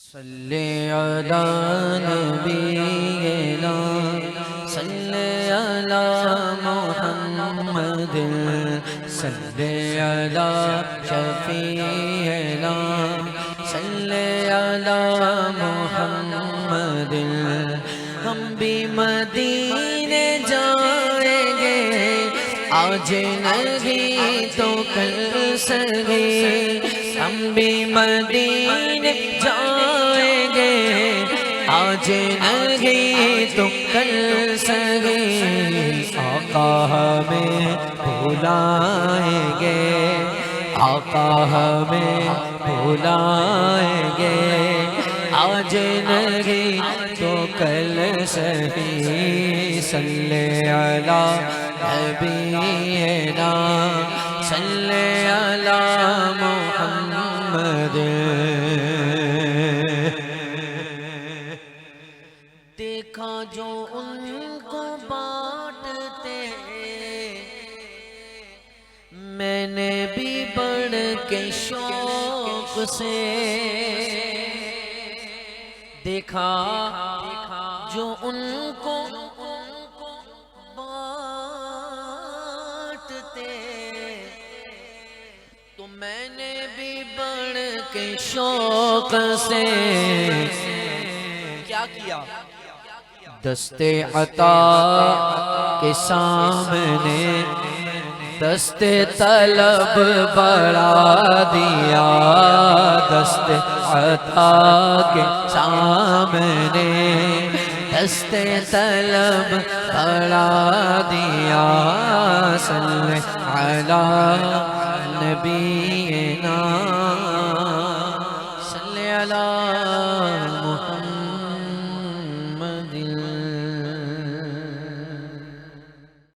صلی علی نبینا صلی علی محمد صلی علی شفیعنا صلی علی محمد ہم بھی مدینے جائیں گے آج نہیں تو کل سگے ہم بھی مدینے جائیں گے آج نہیں تو کل سگے آقا ہمیں بھلائیں گے آقا ہمیں بھلائیں گے آج نہیں تو کل سگے صلی علی نبینا صلی علی محمد دیکھا جو ان کو بانٹتے میں نے بھی بڑھ کے شوق سے دیکھا جو ان کو تو میں نے بھی بڑھ کے شوق سے کیا کیا دست عطا کے سامنے دست طلب بڑھا دیا دست عطا کے سامنے دست طلب بڑھا دیا صلی علی نبینا